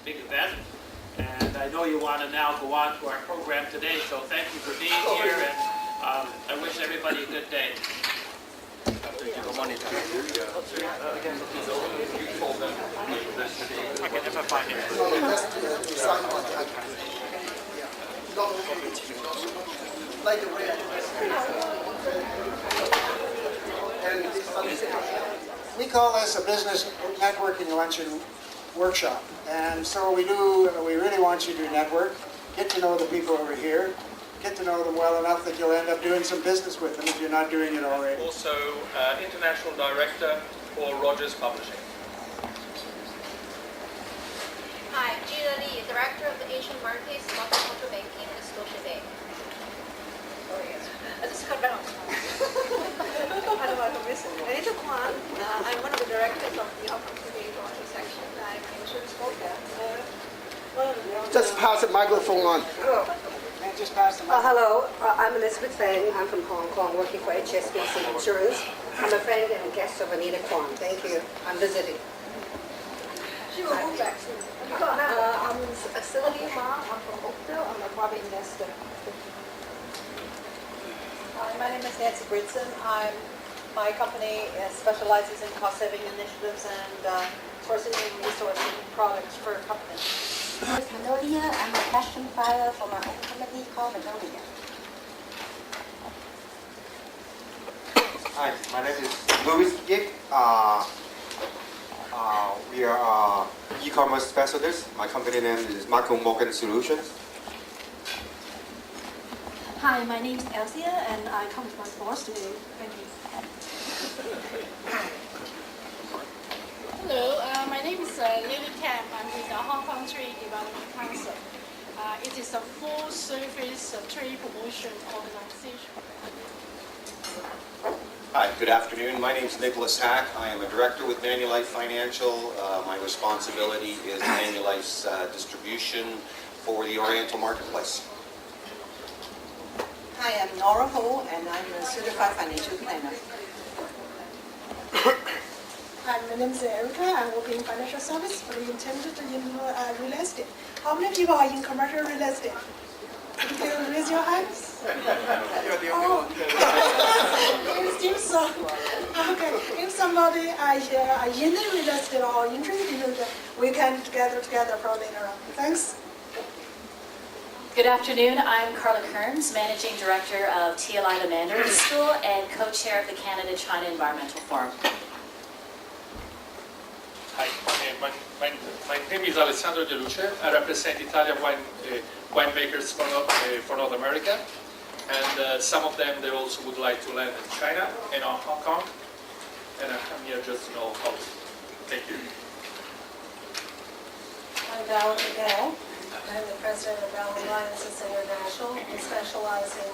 big event. And I know you want to now go on to our program today, so thank you for being here, and I wish everybody a good day. I can never find it. We call this a business networking luncheon workshop, and so we really want you to network, get to know the people over here, get to know them well enough that you'll end up doing some business with them if you're not doing it already. Also, International Director for Rogers Publishing. Hi, Gina Lee, Director of the Asian Markets, Multicultural Banking at Scotiabank. Oh yes, I just cut down. I don't want to miss it. Anita Kwan, I'm one of the directors of the Upper Korea Rogers section. I'm an insurance broker. Just pass the microphone on. And just pass them out. Hello, I'm Elizabeth Feng. I'm from Hong Kong, working for HSBC Insurance. I'm a friend and guest of Anita Kwan. Thank you. I'm visiting. She will move back soon. I'm Celine Ma. I'm from Oakville. I'm a private investor. Hi, my name is Nancy Bridson. My company specializes in cost-saving initiatives and sourcing and resourcing products for companies. Magnolia. I'm a passion buyer for my own company called Magnolia. Hi, my name is Louis Yip. We are e-commerce specialists. My company name is Michael Morgan Solutions. Hi, my name is Elsia, and I come with my boss today. Thank you. Hello, my name is Lily Kam. I'm with the Hong Kong Trade Development Council. It is a full-service trade promotion organization. Hi, good afternoon. My name is Nicholas Hack. I am a director with Manulife Financial. My responsibility is Manulife's distribution for the Oriental marketplace. Hi, I'm Nora Ho, and I'm a certified financial planner. Hi, my name is Erica. I work in financial service, but intended in real estate. How many people are in commercial real estate? Can you raise your hands? You're the only one. It seems so. Okay, if somebody are in the real estate or interested in it, we can gather together for later on. Thanks. Good afternoon. I'm Carla Kearns, Managing Director of TLI the Mandarin School and co-chair of the Canada-China Environmental Forum. Hi, my name is Alessandro De Luce. I represent Italian winemakers for North America, and some of them they also would like to land in China and Hong Kong, and I'm here just to know how. Thank you. I'm Val Miguel. I'm the president of Val Alliances International. We specialize in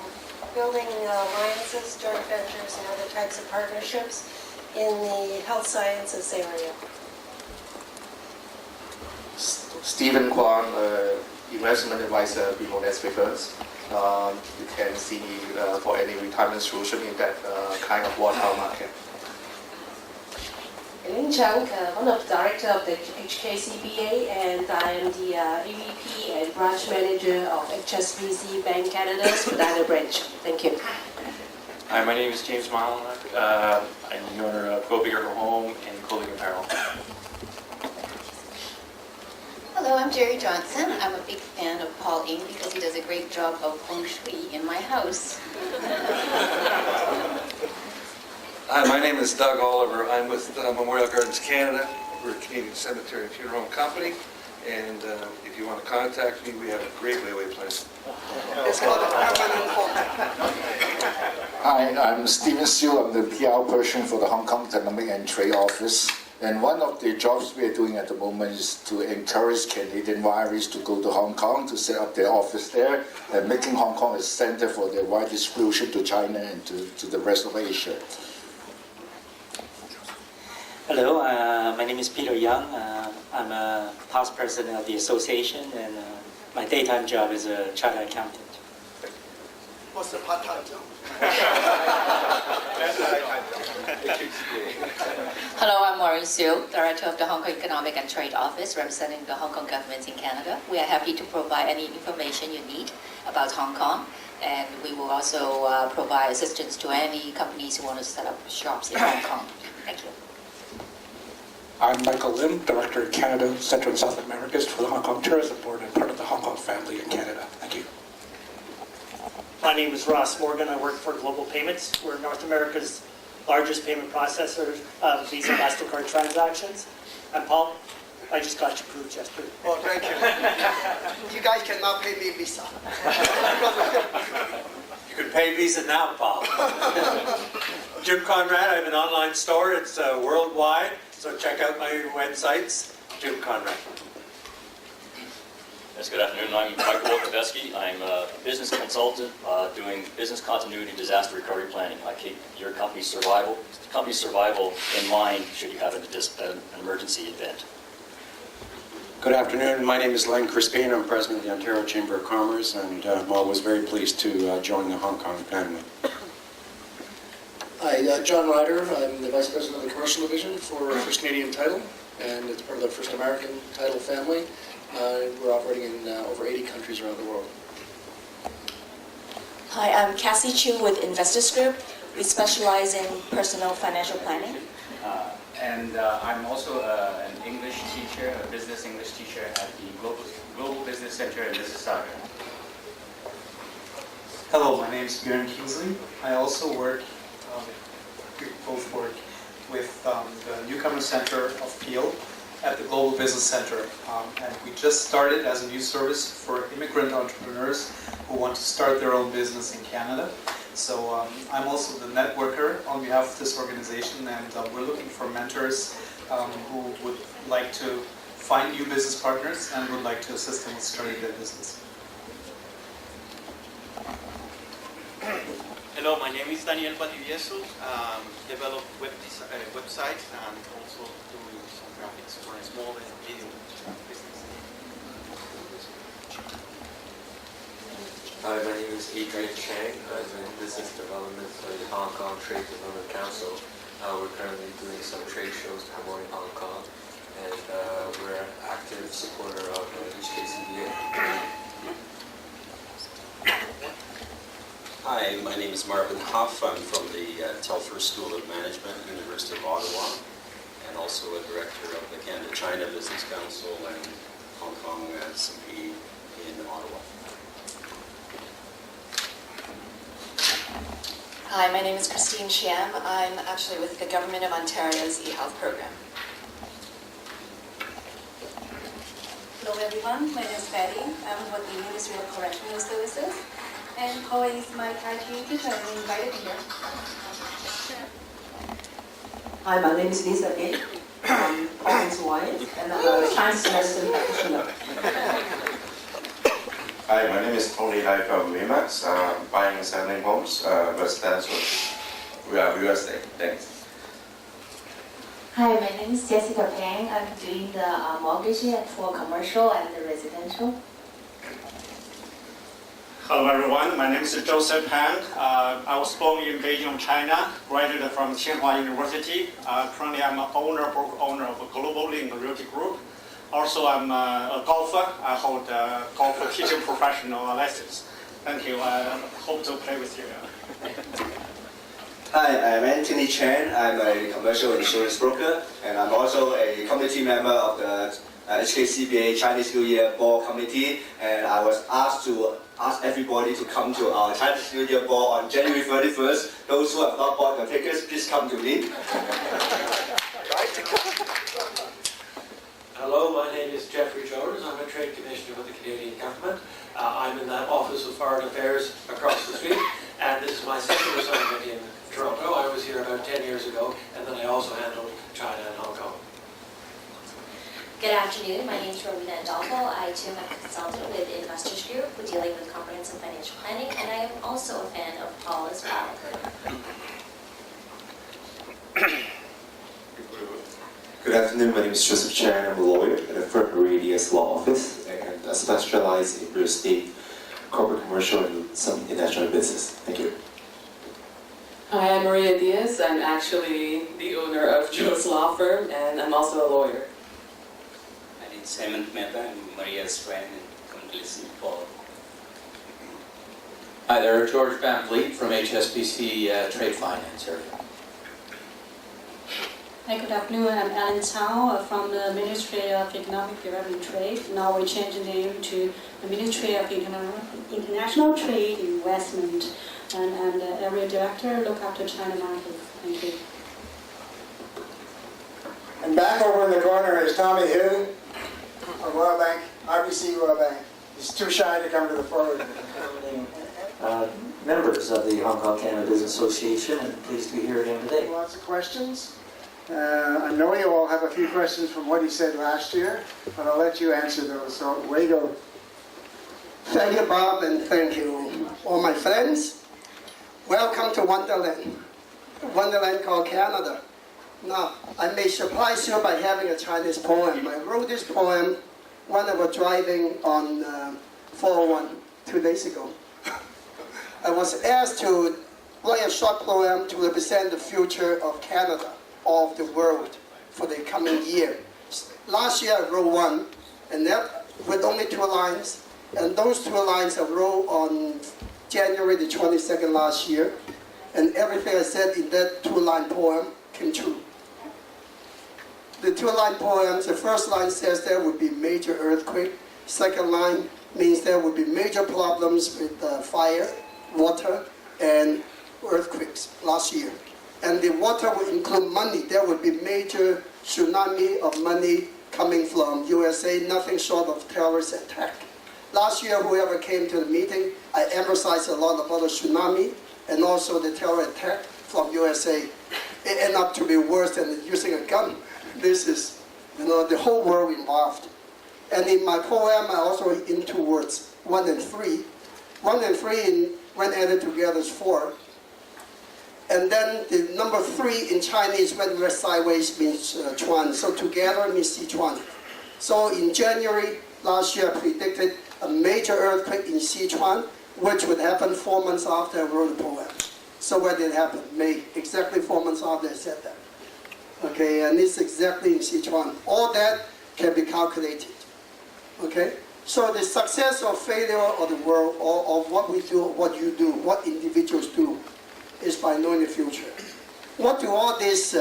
building alliances, joint ventures, and other types of partnerships in the health sciences area. Stephen Kwan, investment advisor, Bimo First. You can see me for any retirement solution in that kind of volatile market. Lin Chang, one of the director of the HKCBA, and I am the EVP and branch manager of HSBC Bank Canada's Spadina branch. Thank you. Hi, my name is James Marlon. I'm the owner of Go Big or Go Home and Clothing Apparel. Hello, I'm Jerry Johnson. I'm a big fan of Paul Ng because he does a great job of Feng Shui in my house. Hi, my name is Doug Oliver. I'm with Memorial Gardens Canada. We're a Canadian cemetery and funeral home company. And if you want to contact me, we have a great layaway plan. Hi, I'm Stephen Siu. I'm the PR person for the Hong Kong Economic and Trade Office. And one of the jobs we are doing at the moment is to encourage Canadian wineries to go to Hong Kong to set up their office there and making Hong Kong a center for their wine distribution to China and to the rest of Asia. Hello, my name is Peter Young. I'm a past president of the association, and my daytime job is a chartered accountant. 或是 part-time job. Hello, I'm Maureen Siu, Director of the Hong Kong Economic and Trade Office, representing the Hong Kong government in Canada. We are happy to provide any information you need about Hong Kong, and we will also provide assistance to any companies who want to set up shops in Hong Kong. Thank you. I'm Michael Lim, Director of Canada, Central and South Americas for the Hong Kong Tourism Board and part of the Hong Kong family in Canada. Thank you. My name is Ross Morgan. I work for Global Payments. We're North America's largest payment processor of Visa MasterCard transactions. And Paul, I just got you approved yesterday. Oh, thank you. You guys cannot pay me Visa. You can pay Visa now, Paul. Jim Conrad, I have an online store. It's worldwide, so check out my websites, Jim Conrad. Yes, good afternoon. I'm Michael Wolkowski. I'm a business consultant doing business continuity disaster recovery planning. I keep your company's survival in mind should you have an emergency event. Good afternoon. My name is Len Crispin. I'm president of the Ontario Chamber of Commerce, and I'm always very pleased to join the Hong Kong family. Hi, John Ryder. I'm the Vice President of the Commercial Division for First Canadian Title, and it's part of the First American Title family. We're operating in over 80 countries around the world. Hi, I'm Cassie Chu with Investors Group. We specialize in personal financial planning. I'm also an English teacher, a business English teacher at the Global Business Center in Mississauga. Hello, my name is Björn Kingsley. I also work, we both work with the Newcomer Center of Peel at the Global Business Center. And we just started as a new service for immigrant entrepreneurs who want to start their own business in Canada. So I'm also the networker on behalf of this organization, and we're looking for mentors who would like to find new business partners and would like to assist them with starting their business. Hello, my name is Daniel Badivieso. Develop websites and also doing some graphics for a small and medium business. Hi, my name is Adrian Chang. I'm in business development for the Hong Kong Trade Development Council. We're currently doing some trade shows promoting Hong Kong, and we're an active supporter of HKCBA. Hi, my name is Marvin Huff. I'm from the Telfer School of Management, University of Ottawa, and also a director of the Canada-China Business Council and Hong Kong SMP in Ottawa. Hi, my name is Christine Chiam. I'm actually with the Government of Ontario's eHealth program. Hello everyone, my name is Betty. I'm with the Ministry of Correctional Services. And Paul is my Thai teacher and invited here. Hi, my name is Lisa Gay. I'm Paul's wife, and I'm a Chinese medicine practitioner. Hi, my name is Tony Lai from Remax, buying and selling homes, residential. We are real estate. Thanks. Hi, my name is Jessica Pang. I'm doing the mortgage for commercial and the residential. Hello everyone, my name is Joseph Han. I was born in Beijing, China, graduated from Tsinghua University. Currently I'm an owner of a Global Link Realty Group. Also I'm a golfer. I hold a golf teaching professional license. Thank you, I hope to play with you. Hi, I'm Anthony Chen. I'm a commercial insurance broker, and I'm also a committee member of the HKCBA Chinese New Year Ball Committee, and I was asked to ask everybody to come to our Chinese New Year Ball on January 31st. Those who have not bought the tickets, please come to me. Hello, my name is Jeffrey Jones. I'm a trade commissioner with the Canadian government. I'm in the Office of Foreign Affairs across the street, and this is my second assignment in Toronto. I was here about 10 years ago, and then I also handled China and Hong Kong. Good afternoon, my name is Rowena Adolfo. I too am a consultant with Investors Group. We're dealing with comprehensive financial planning, and I am also a fan of Paul as well. Good afternoon, my name is Joseph Chan. I'm a lawyer at the Firm Radius Law Office, and I specialize in real estate corporate commercial and some international business. Thank you. Hi, I'm Maria Diaz. I'm actually the owner of Joe's Law Firm, and I'm also a lawyer. My name is Hemant Mehta. I'm Maria's friend and currently listening to Paul. Hi there, George Van Vliet from HSBC Trade Finance area. Hi, good afternoon. I'm Alan Cao from the Ministry of Economic Development and Trade. Now we changed the name to the Ministry of International Trade Investment. And I'm the area director, look after China market. Thank you. And back over in the corner is Tommy Hu of Royal Bank, RBC Royal Bank. He's too shy to come to the forward. Members of the Hong Kong Canada Business Association, and pleased to be here again today. Lots of questions. I know you all have a few questions from what he said last year, but I'll let you answer those. So, way to go. Thank you, Bob, and thank you, all my friends. Welcome to Wonderland. Wonderland called Canada. Now, I may surprise you by having a Chinese poem. I wrote this poem when I was driving on 401 2 days ago. I was asked to write a short poem to represent the future of Canada, of the world, for the coming year. Last year I wrote one, and that with only 2 lines, and those 2 lines I wrote on January the 22nd last year, and everything I said in that 2-line poem came true. The 2-line poems, the first line says there would be major earthquake. Second line means there would be major problems with fire, water, and earthquakes last year. And the water would include money. There would be major tsunami of money coming from USA, nothing short of terrorist attack. Last year, whoever came to the meeting, I emphasized a lot about the tsunami and also the terror attack from USA. It ended up to be worse than using a gun. This is, the whole world involved. And in my poem, I also in 2 words, 1 and 3. 1 and 3, when added together, is 4. And then the number 3 in Chinese, when read sideways, means Chuan. So together means Sichuan. So in January last year, I predicted a major earthquake in Sichuan, which would happen 4 months after I wrote the poem. So when did it happen? May, exactly 4 months after I said that. Okay, and it's exactly in Sichuan. All that can be calculated. Okay? So the success or failure of the world, or of what we do, what you do, what individuals do, is by knowing the future. What do all these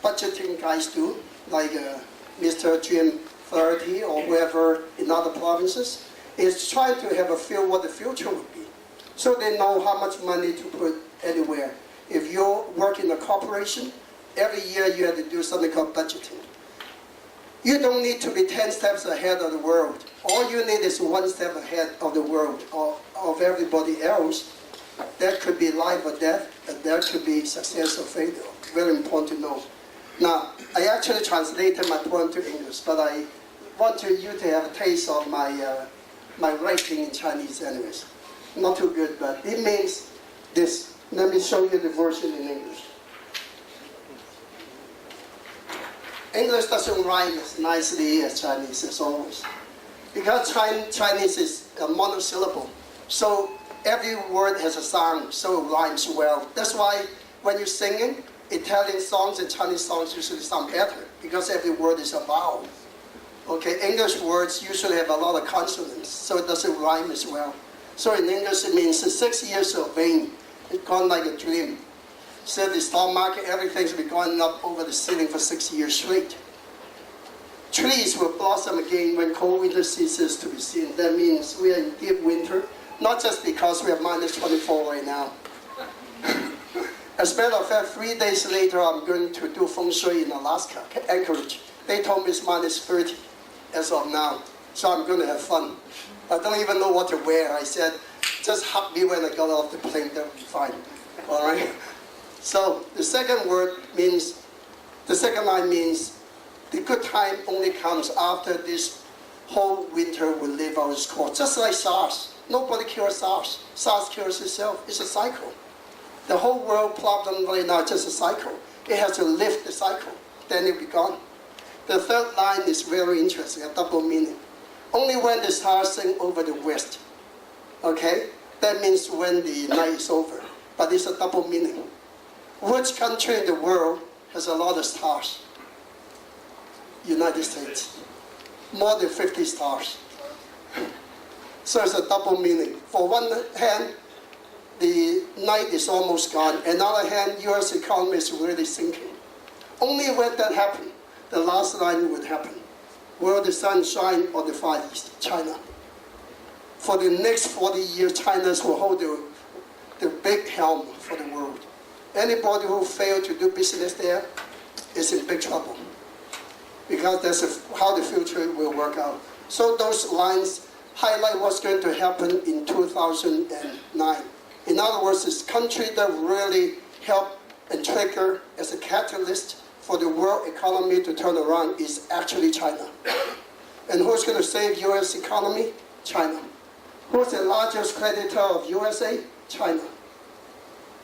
budgeting guys do, like Mr. Jim Flaherty or whoever in other provinces, is try to have a feel what the future would be. So they know how much money to put anywhere. If you work in a corporation, every year you have to do something called budgeting. You don't need to be 10 steps ahead of the world. All you need is 1 step ahead of the world, or of everybody else. That could be life or death, and that could be success or failure. Very important to know. Now, I actually translated my poem to English, but I want you to have a taste of my writing in Chinese anyways. Not too good, but it means this. Let me show you the version in English. English doesn't rhyme as nicely as Chinese, as always. Because Chinese is a monosyllable. So every word has a sound, so it rhymes well. That's why when you're singing, Italian songs and Chinese songs usually sound better, because every word is a vowel. Okay, English words usually have a lot of consonants, so it doesn't rhyme as well. So in English, it means 6 years of vain. It's gone like a dream. So the stock market, everything's been going up over the ceiling for 6 years straight. Trees will blossom again when cold winter ceases to be seen. That means we are in deep winter, not just because we are minus 24 right now. As a matter of fact, 3 days later, I'm going to do Feng Shui in Alaska, Anchorage. They told me it's minus 30 as of now, so I'm going to have fun. I don't even know what to wear. I said, just hug me when I got off the plane, that would be fine. All right? So the second word means, the second line means, the good time only comes after this whole winter will leave out its course. Just like SARS. Nobody cures SARS. SARS cures itself. It's a cycle. The whole world problem right now is just a cycle. It has to lift the cycle. Then it'll be gone. The third line is very interesting, a double meaning. Only when the stars sing over the west. Okay? That means when the night is over. But it's a double meaning. Which country in the world has a lot of stars? United States. More than 50 stars. So it's a double meaning. For one hand, the night is almost gone. On the other hand, U.S. economy is really sinking. Only when that happened, the last line would happen. Will the sun shine on the Far East, China? For the next 40 years, China will hold the big helm for the world. Anybody who failed to do business there is in big trouble, because that's how the future will work out. So those lines highlight what's going to happen in 2009. In other words, this country that really helped and trigger as a catalyst for the world economy to turn around is actually China. And who's going to save U.S. economy? China. Who's the largest creditor of USA? China.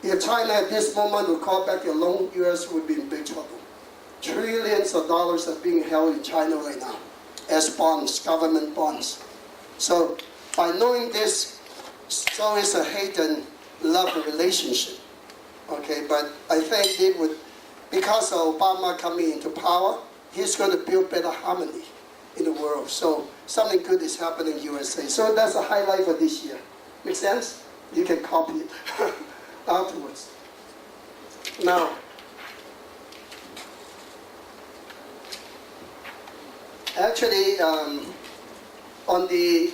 If China at this moment would call back a loan, U.S. would be in big trouble. Trillions of dollars are being held in China right now as bonds, government bonds. So by knowing this, so is a hate and love relationship. Okay, but I think it would, because of Obama coming into power, he's going to build better harmony in the world. So something good is happening in USA. So that's a highlight for this year. Make sense? You can copy it afterwards. Now, actually, on the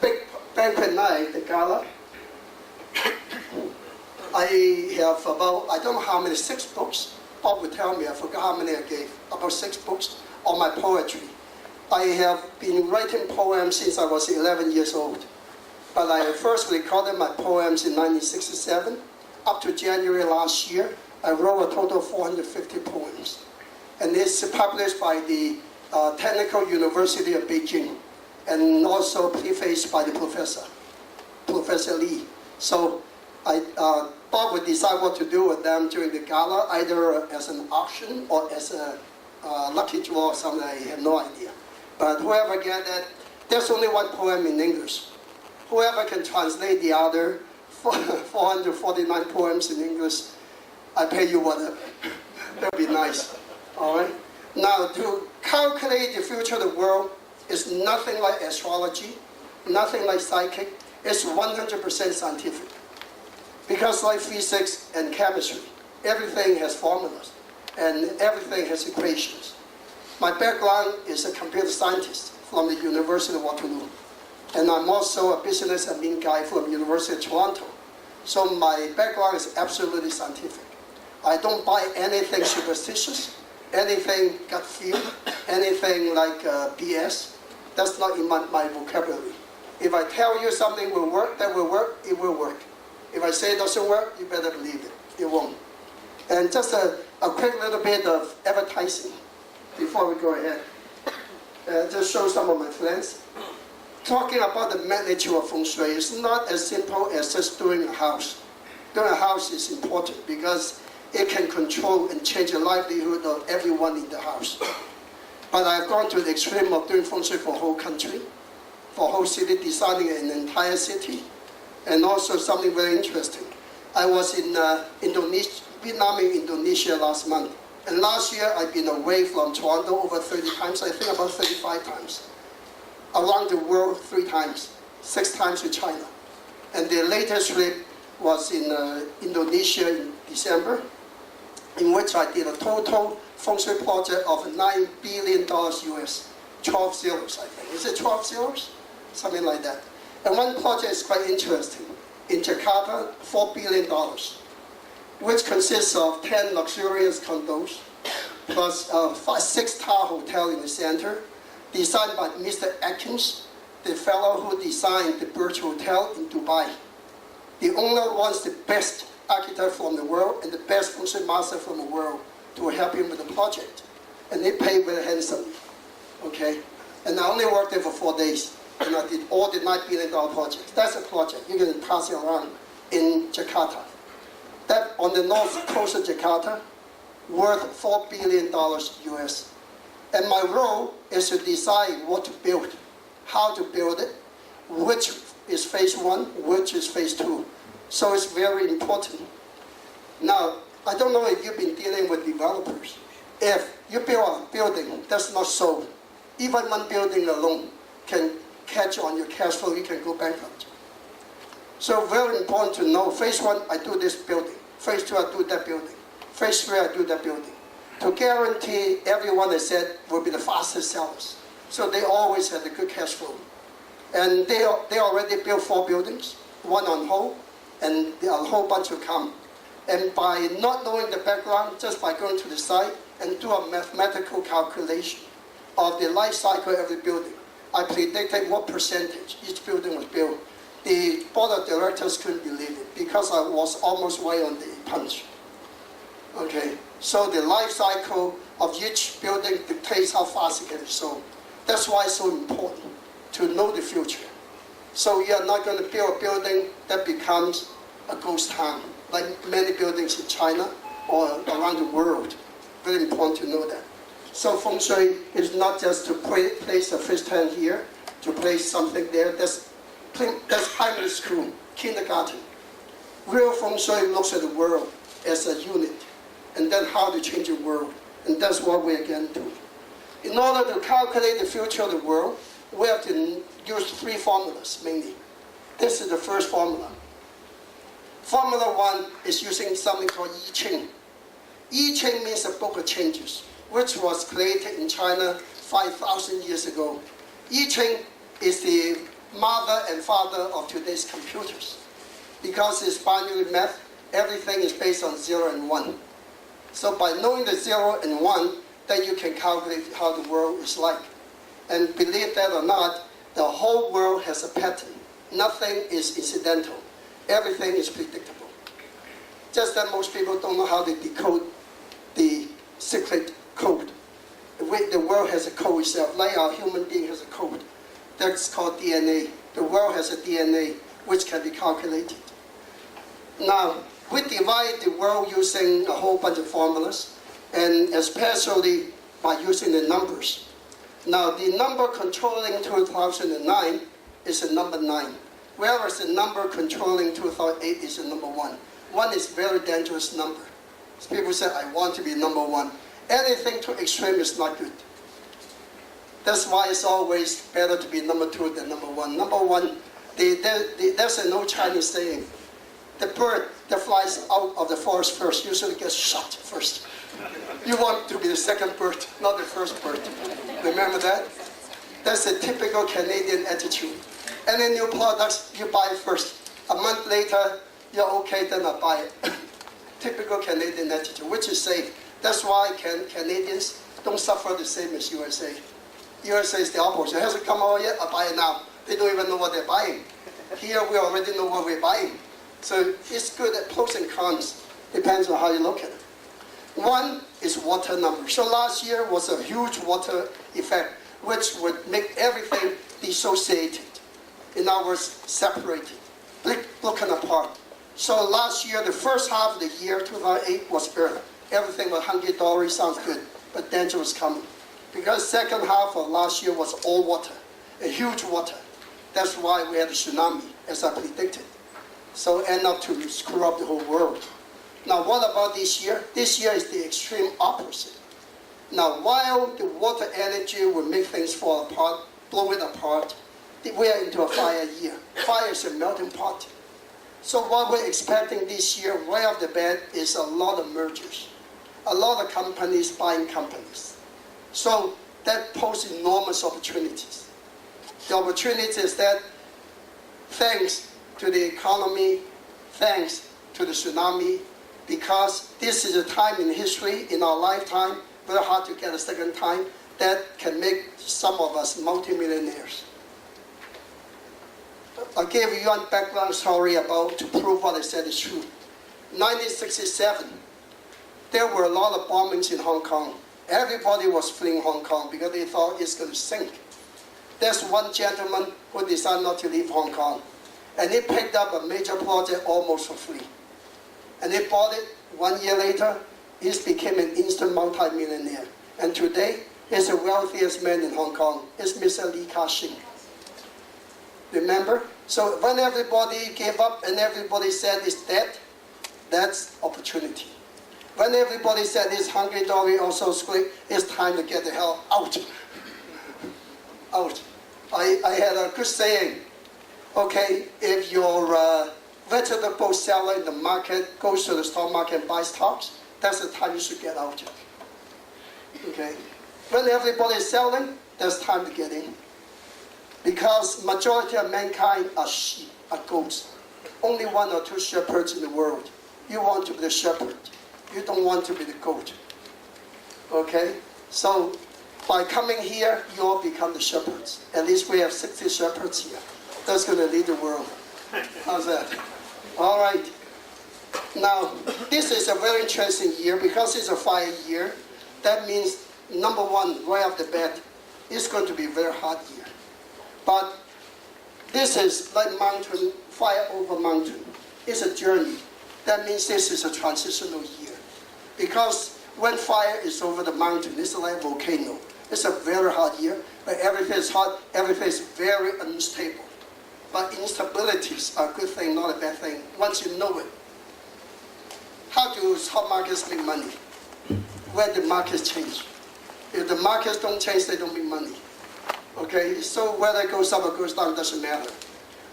big banquet night, the gala, I have about, I don't know how many, 6 books. Bob would tell me, I forgot how many I gave, about 6 books on my poetry. I have been writing poems since I was 11 years old. But I first recorded my poems in 1967. Up to January last year, I wrote a total of 450 poems. And it's published by the Technical University of Beijing, and also prefaced by the professor, Professor Lee. So Bob would decide what to do with them during the gala, either as an auction or as a lucky draw or something. I have no idea. But whoever gets that, there's only one poem in English. Whoever can translate the other 449 poems in English, I pay you whatever. That'd be nice. All right. Now, to calculate the future of the world is nothing like astrology, nothing like psychic. It's 100% scientific. Because like physics and chemistry, everything has formulas and everything has equations. My background is a computer scientist from the University of Waterloo. And I'm also a business admin guy from the University of Toronto. So my background is absolutely scientific. I don't buy anything superstitious, anything gut feel, anything like BS. That's not in my vocabulary. If I tell you something will work, that will work, it will work. If I say it doesn't work, you better believe it. It won't. And just a quick little bit of advertising before we go ahead. Just show some of my friends. Talking about the magnitude of Feng Shui is not as simple as just doing a house. Doing a house is important because it can control and change the livelihood of everyone in the house. But I've gone to the extreme of doing Feng Shui for a whole country, for a whole city, designing an entire city, and also something very interesting. I was in Vietnam and Indonesia last month. And last year I've been away from Toronto over 30 times, I think about 35 times. Around the world 3 times, 6 times to China. And the latest trip was in Indonesia in December, in which I did a total Feng Shui project of $9 billion US, 12 zeros I think. Is it 12 zeros? Something like that. And one project is quite interesting. In Jakarta, $4 billion, which consists of 10 luxurious condos, plus a 6-star hotel in the center, designed by Mr. Atkins, the fellow who designed the Burj Hotel in Dubai. The owner wants the best architect from the world and the best Feng Shui master from the world to help him with the project. And they paid very handsomely, okay? And I only worked there for 4 days, and I did all the $9 billion projects. That's a project. You can pass it around in Jakarta. That on the north coast of Jakarta, worth $4 billion US. And my role is to decide what to build, how to build it, which is phase 1, which is phase 2. So it's very important. Now, I don't know if you've been dealing with developers. If you build a building that's not sold, even one building alone can catch on your cash flow, you can go bankrupt. So very important to know, phase 1, I do this building. Phase 2, I do that building. Phase 3, I do that building. To guarantee everyone I said will be the fastest sellers. So they always had a good cash flow. And they already built 4 buildings, 1 on hold, and a whole bunch will come. And by not knowing the background, just by going to the site and do a mathematical calculation of the life cycle of every building, I predicted what percentage each building was built. The board of directors couldn't believe it because I was almost way on the punch. Okay, so the life cycle of each building dictates how fast it can be sold. That's why it's so important to know the future. So you are not going to build a building that becomes a ghost town, like many buildings in China or around the world. Very important to know that. So Feng Shui is not just to place a fish tank here, to place something there. That's primary school, kindergarten. Real Feng Shui looks at the world as a unit, and then how to change the world. And that's what we're going to do. In order to calculate the future of the world, we have to use 3 formulas mainly. This is the first formula. Formula 1 is using something called I Ching. I Ching means a book of changes, which was created in China 5,000 years ago. I Ching is the mother and father of today's computers. Because it's binary math, everything is based on 0 and 1. So by knowing the 0 and 1, then you can calculate how the world is like. And believe that or not, the whole world has a pattern. Nothing is incidental. Everything is predictable. Just that most people don't know how to decode the secret code. The world has a code itself, like our human being has a code. That's called DNA. The world has a DNA which can be calculated. Now, we divide the world using a whole bunch of formulas, and especially by using the numbers. Now, the number controlling 2009 is the number 9, whereas the number controlling 2008 is the number 1. 1 is a very dangerous number. People say, I want to be number 1. Anything too extreme is not good. That's why it's always better to be number 2 than number 1. Number 1, there's an old Chinese saying, the bird that flies out of the forest first usually gets shot first. You want to be the second bird, not the first bird. Remember that? That's a typical Canadian attitude. Any new products, you buy first. A month later, you're okay, then I buy it. Typical Canadian attitude, which is safe. That's why Canadians don't suffer the same as USA. USA is the opposite. It hasn't come out yet, I buy it now. They don't even know what they're buying. Here, we already know what we're buying. So it's good at pros and cons. Depends on how you look at it. 1 is water number. So last year was a huge water effect, which would make everything dissociated. In other words, separated, broken apart. So last year, the first half of the year, 2008, was earth. Everything was hunky-dory, sounds good, but danger was coming. Because second half of last year was all water, a huge water. That's why we had a tsunami, as I predicted. So end up to screw up the whole world. Now what about this year? This year is the extreme opposite. Now while the water energy will make things fall apart, blow it apart, we are into a fire year. Fire is a melting pot. So what we're expecting this year, right off the bat, is a lot of mergers. A lot of companies buying companies. So that poses enormous opportunities. The opportunity is that thanks to the economy, thanks to the tsunami, because this is a time in history, in our lifetime, very hard to get a second time, that can make some of us multimillionaires. I gave you one background story about to prove what I said is true. 1967, there were a lot of bombings in Hong Kong. Everybody was fleeing Hong Kong because they thought it's going to sink. There's one gentleman who decided not to leave Hong Kong. And he picked up a major project almost for free. And he bought it 1 year later. He became an instant multi-millionaire. And today, he's the wealthiest man in Hong Kong. It's Mr. Li Ka-shing. Remember? So when everybody gave up and everybody said it's dead, that's opportunity. When everybody said it's hunky-dory or so squeak, it's time to get the hell out. Out. I had a good saying. Okay, if your vegetable seller in the market goes to the stock market and buys stocks, that's the time you should get out. Okay? When everybody is selling, there's time to get in. Because majority of mankind are sheep, are goats. Only 1 or 2 shepherds in the world. You want to be the shepherd. You don't want to be the goat. Okay? So by coming here, you all become the shepherds. At least we have 60 shepherds here. That's going to lead the world. How's that? All right. Now, this is a very interesting year because it's a fire year. That means, number one, right off the bat, it's going to be a very hot year. But this is like mountain, fire over mountain. It's a journey. That means this is a transitional year. Because when fire is over the mountain, it's like a volcano. It's a very hot year, but everything is hot, everything is very unstable. But instabilities are a good thing, not a bad thing, once you know it. How do stock markets make money? When the markets change. If the markets don't change, they don't make money. Okay, so whether it goes up or goes down doesn't matter.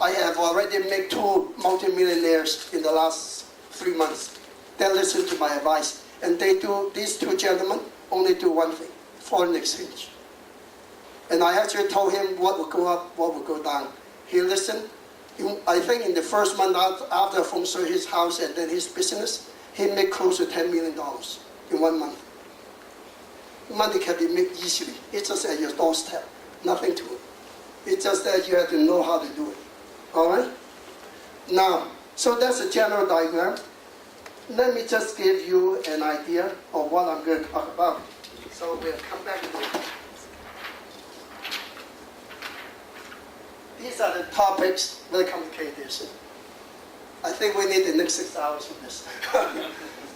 I have already made 2 multimillionaires in the last 3 months. They listen to my advice. And these 2 gentlemen only do one thing, foreign exchange. And I actually told him what would go up, what would go down. He listened. I think in the first month after Feng Shui his house and then his business, he made close to $10 million in 1 month. Money can be made easily. It's just at your doorstep. Nothing to it. It's just that you have to know how to do it. All right? Now, so that's a general diagram. Let me just give you an idea of what I'm going to talk about. So we'll come back to it. These are the topics, very complicated. I think we need the next 6 hours for this.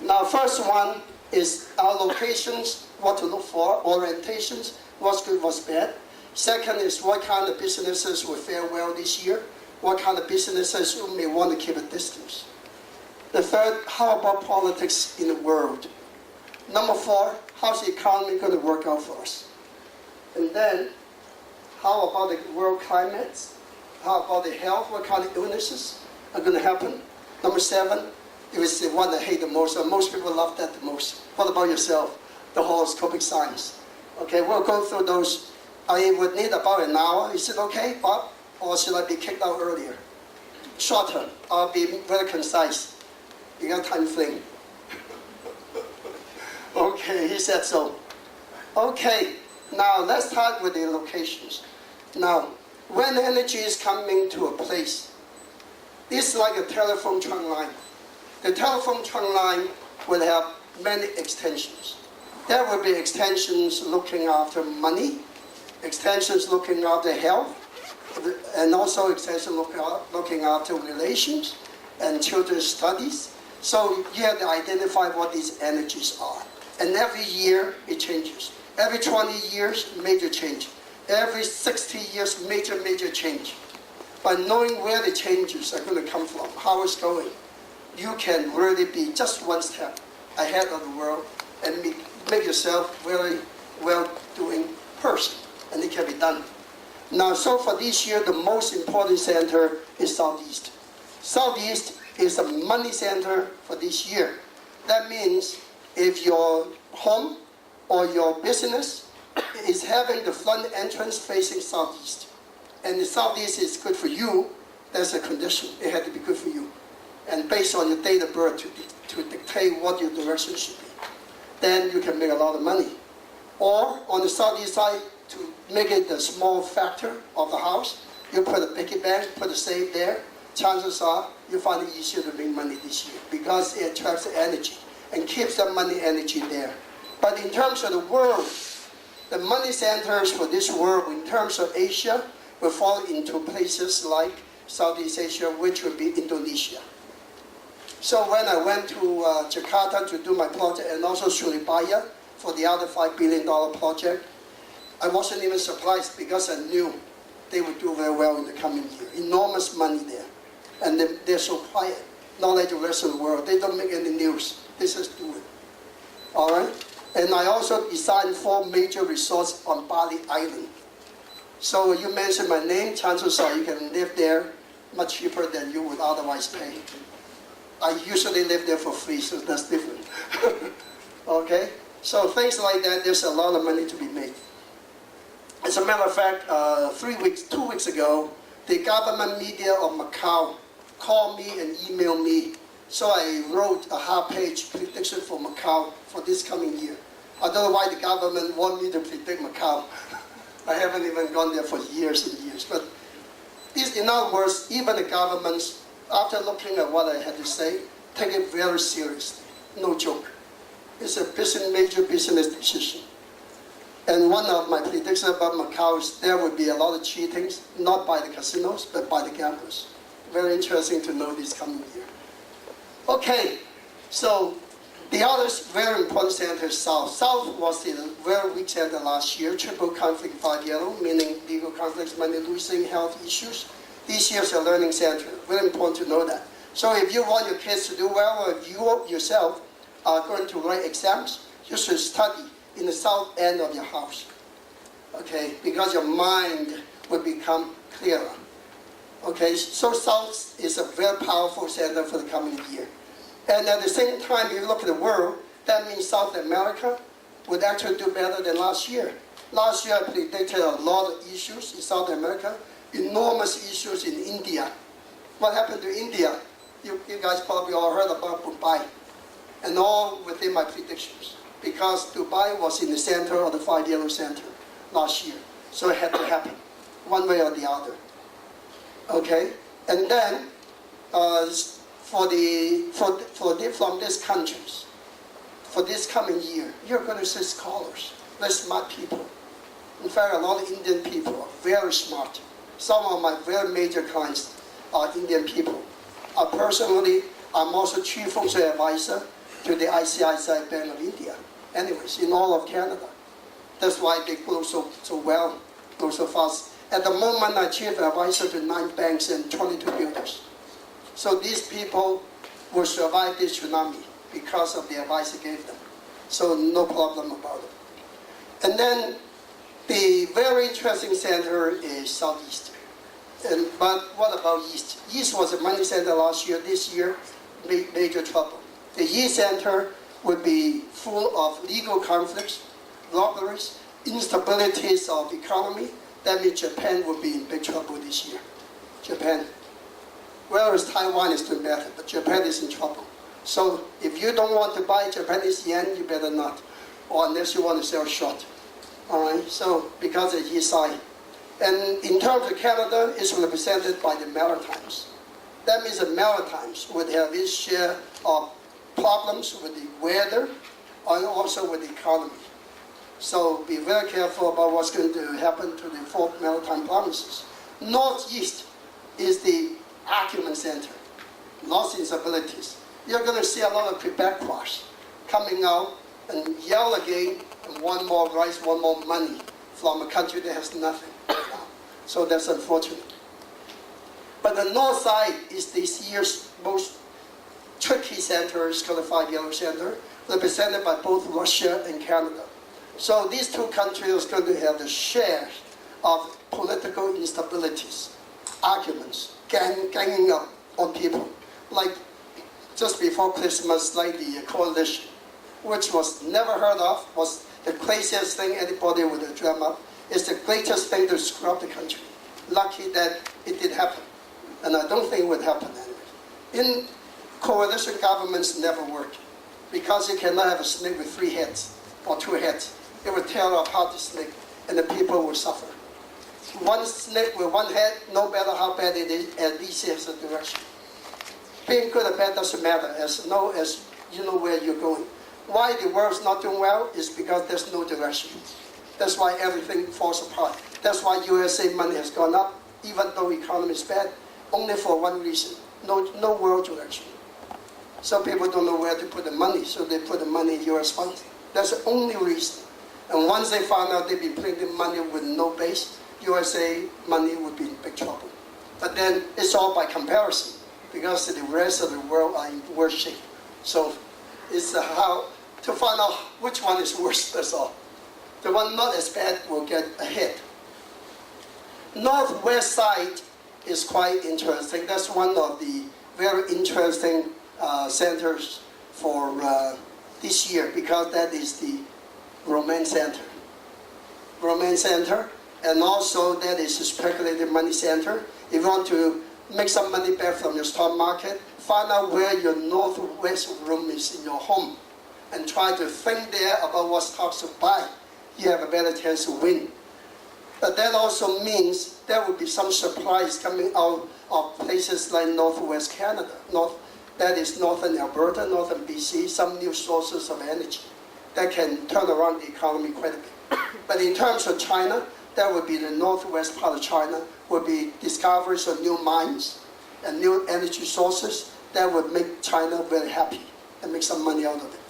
Now, first one is our locations, what to look for, orientations, what's good, what's bad. Second is what kind of businesses will fare well this year, what kind of businesses you may want to keep a distance. The third, how about politics in the world? Number 4, how's the economy going to work out for us? And then, how about the world climate? How about the health? What kind of illnesses are going to happen? Number 7, it was the one I hate the most, and most people love that the most. What about yourself? The horoscopic signs. Okay, we'll go through those. I would need about an hour. Is it okay, Bob? Or should I be kicked out earlier? Shorter. I'll be very concise. You got time frame. Okay, he said so. Okay, now let's start with the locations. Now, when energy is coming to a place, it's like a telephone trunk line. The telephone trunk line will have many extensions. There will be extensions looking after money, extensions looking after health, and also extensions looking after relations and children's studies. So you have to identify what these energies are. And every year it changes. Every 20 years, major change. Every 60 years, major change. By knowing where the changes are going to come from, how it's going, you can really be just one step ahead of the world and make yourself very well-doing person. And it can be done. Now, so for this year, the most important center is Southeast. Southeast is a money center for this year. That means if your home or your business is having the front entrance facing Southeast, and the Southeast is good for you, that's a condition. It had to be good for you. And based on your date of birth to dictate what your direction should be. Then you can make a lot of money. Or on the Southeast side, to make it the small factor of the house, you put a piggy bank, put a safe there. Chances are you find it easier to make money this year because it attracts the energy and keeps the money energy there. But in terms of the world, the money centers for this world, in terms of Asia, will fall into places like Southeast Asia, which would be Indonesia. So when I went to Jakarta to do my project, and also Surabaya for the other $5 billion project, I wasn't even surprised because I knew they will do very well in the coming year. Enormous money there. And they're so quiet, not like the rest of the world. They don't make any news. They just do it. All right? And I also designed 4 major resorts on Bali Island. So you mentioned my name, chances are you can live there much cheaper than you would otherwise pay. I usually live there for free, so that's different. Okay? So things like that, there's a lot of money to be made. As a matter of fact, 2 weeks ago, the government media of Macau called me and emailed me. So I wrote a half-page prediction for Macau for this coming year. I don't know why the government want me to predict Macau. I haven't even gone there for years and years. But in other words, even the governments, after looking at what I had to say, take it very seriously. No joke. It's a major business decision. And one of my predictions about Macau is there would be a lot of cheatings, not by the casinos, but by the gamblers. Very interesting to know this coming year. Okay, so the other very important center is South. South was the very weak center last year, triple conflict 5 yellow, meaning legal conflicts, money losing, health issues. This year's a learning center. Very important to know that. So if you want your kids to do well, or if you yourself are going to write exams, you should study in the south end of your house. Okay, because your mind will become clearer. Okay, so South is a very powerful center for the coming year. And at the same time, if you look at the world, that means South America would actually do better than last year. Last year, I predicted a lot of issues in South America, enormous issues in India. What happened to India? You guys probably all heard about Dubai, and all within my predictions, because Dubai was in the center of the 5 yellow center last year. So it had to happen, one way or the other. Okay, and then from these countries, for this coming year, you're going to see scholars, very smart people. In fact, a lot of Indian people are very smart. Some of my very major clients are Indian people. Personally, I'm also Chief Feng Shui advisor to the ICICI Bank of India. Anyways, in all of Canada. That's why they grow so well, grow so fast. At the moment, I'm chief advisor to 9 banks and 22 builders. So these people will survive this tsunami because of the advice I gave them. So no problem about it. And then the very interesting center is Southeast. But what about East? East was a money center last year. This year, major trouble. The East center would be full of legal conflicts, robberies, instabilities of economy. That means Japan will be in big trouble this year. Japan. Whereas Taiwan is doing better, but Japan is in trouble. So if you don't want to buy Japanese yen, you better not, or unless you want to sell short. All right. So because of the East side, and in terms of Canada, it's represented by the Maritimes. That means the Maritimes would have its share of problems with the weather and also with the economy. So be very careful about what's going to happen to the 4 maritime provinces. Northeast is the acumen center, lost instabilities. You're going to see a lot of Quebec cars coming out and yell again and want more rights, want more money from a country that has nothing right now. So that's unfortunate. But the north side is this year's most tricky center. It's called the 5 yellow center, represented by both Russia and Canada. So these 2 countries are going to have the share of political instabilities, arguments, ganging up on people. Like just before Christmas, like the coalition, which was never heard of, was the craziest thing anybody would have dreamt up. It's the greatest thing to screw up the country. Lucky that it did happen. And I don't think it would happen anyway. In coalition governments never work, because you cannot have a snake with 3 heads or 2 heads. It will tear apart the snake, and the people will suffer. One snake with 1 head, no matter how bad it is, at least has a direction. Being good or bad doesn't matter, as long as you know where you're going. Why the world's not doing well is because there's no direction. That's why everything falls apart. That's why USA money has gone up, even though the economy is bad, only for one reason: no world direction. Some people don't know where to put the money, so they put the money in US funds. That's the only reason. And once they found out they've been printing money with no base, USA money would be in big trouble. But then it's all by comparison, because the rest of the world are in worse shape. So it's how to find out which one is worse, that's all. The one not as bad will get ahead. Northwest side is quite interesting. That's one of the very interesting centers for this year, because that is the Romance Center. Romance Center, and also that is a speculative money center. If you want to make some money back from your stock market, find out where your northwest room is in your home and try to think there about what stocks to buy. You have a better chance to win. But that also means there will be some supplies coming out of places like northwest Canada. That is northern Alberta, northern BC, some new sources of energy that can turn around the economy quite a bit. But in terms of China, that would be the northwest part of China, would be discoveries of new mines and new energy sources that would make China very happy and make some money out of it.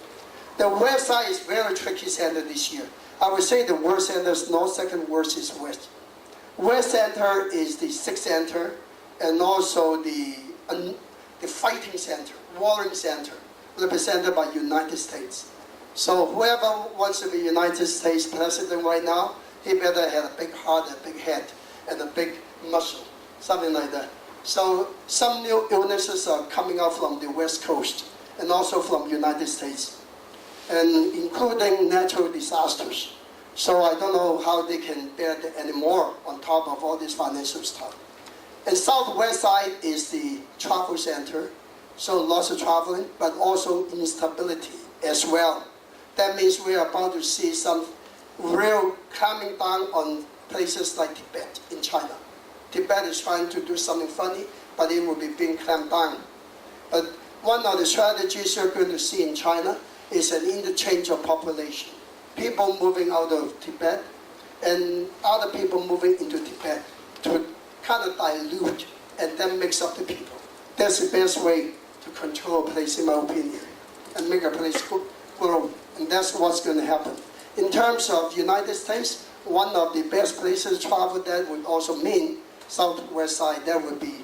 The west side is very tricky center this year. I would say the worst center is north, second worst is west. West center is the sixth center, and also the fighting center, warring center, represented by United States. So whoever wants to be United States president right now, he better have a big heart, a big head, and a big muscle, something like that. So some new illnesses are coming out from the West Coast and also from United States, and including natural disasters. So I don't know how they can bear that anymore on top of all this financial stuff. And southwest side is the travel center, so lots of traveling, but also instability as well. That means we are about to see some real clamping down on places like Tibet in China. Tibet is trying to do something funny, but it will be being clamped down. But one of the strategies you're going to see in China is an interchange of population. People moving out of Tibet and other people moving into Tibet to kind of dilute and then mix up the people. That's the best way to control a place, in my opinion, and make a place grow. And that's what's going to happen. In terms of United States, one of the best places to travel that would also mean southwest side. That would be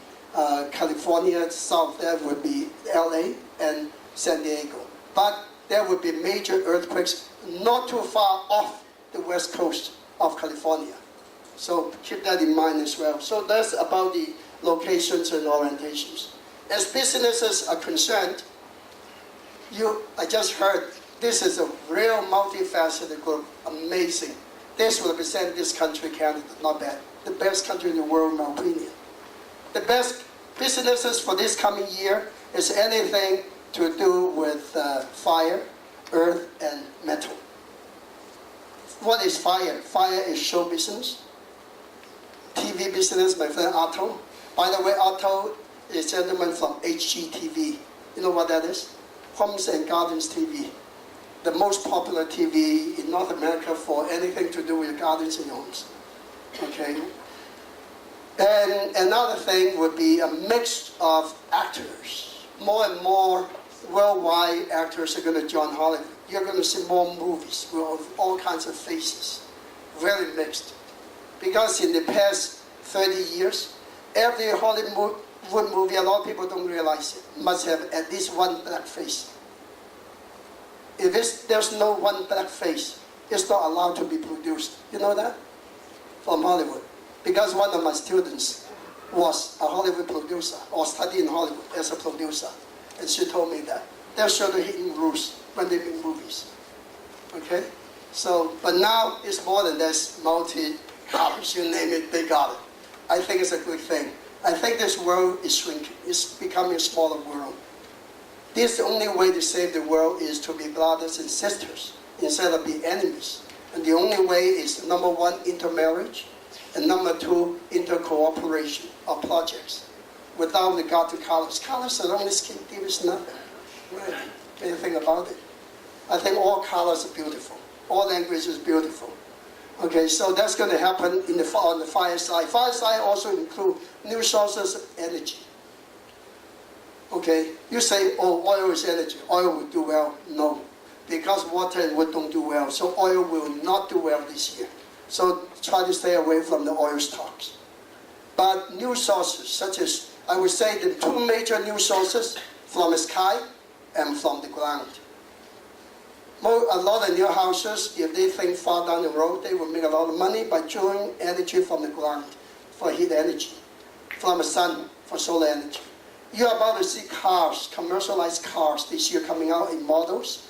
California, south that would be LA and San Diego. But there would be major earthquakes not too far off the west coast of California. So keep that in mind as well. So that's about the locations and orientations. As businesses are concerned, I just heard this is a real multifaceted group, amazing. This will represent this country, Canada, not bad. The best country in the world, in my opinion. The best businesses for this coming year is anything to do with fire, earth, and metal. What is fire? Fire is show business. TV business, my friend Otto. By the way, Otto is a gentleman from HGTV. You know what that is? Homes and Gardens TV. The most popular TV in North America for anything to do with gardens and homes. Okay? And another thing would be a mix of actors. More and more worldwide actors are going to join Hollywood. You're going to see more movies with all kinds of faces. Very mixed. Because in the past 30 years, every Hollywood movie, a lot of people don't realize it, must have at least one black face. If there's no one black face, it's not allowed to be produced. You know that? From Hollywood. Because one of my students was a Hollywood producer, or studied in Hollywood as a producer. And she told me that. They're sure to hit in rules when they make movies. Okay? So, but now it's more than this, multi-colors, you name it, they got it. I think it's a good thing. I think this world is shrinking. It's becoming a smaller world. This the only way to save the world is to be brothers and sisters instead of be enemies. And the only way is, number one, intermarriage, and number two, intercooperation of projects. Without regard to colors. Colors are only skin deep is nothing. Right? Anything about it. I think all colors are beautiful. All language is beautiful. Okay, so that's going to happen on the fire side. Fire side also include new sources of energy. Okay, you say, oh, oil is energy. Oil will do well. No, because water and wood don't do well. So oil will not do well this year. So try to stay away from the oil stocks. But new sources, such as, I would say the two major new sources, from the sky and from the ground. A lot of new houses, if they think far down the road, they will make a lot of money by drawing energy from the ground for heat energy, from the sun for solar energy. You're about to see cars, commercialized cars this year coming out in models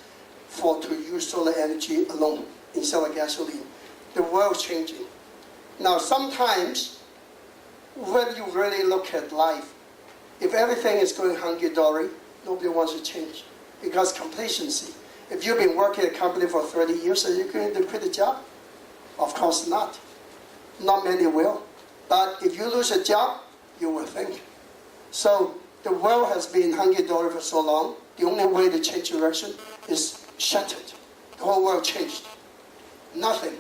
to use solar energy alone instead of gasoline. The world's changing. Now sometimes, when you really look at life, if everything is going hunky-dory, nobody wants to change because complacency. If you've been working at a company for 30 years, are you going to quit the job? Of course not. Not many will. But if you lose a job, you will think. So the world has been hunky-dory for so long. The only way to change direction is shut it. The whole world changed. Nothing.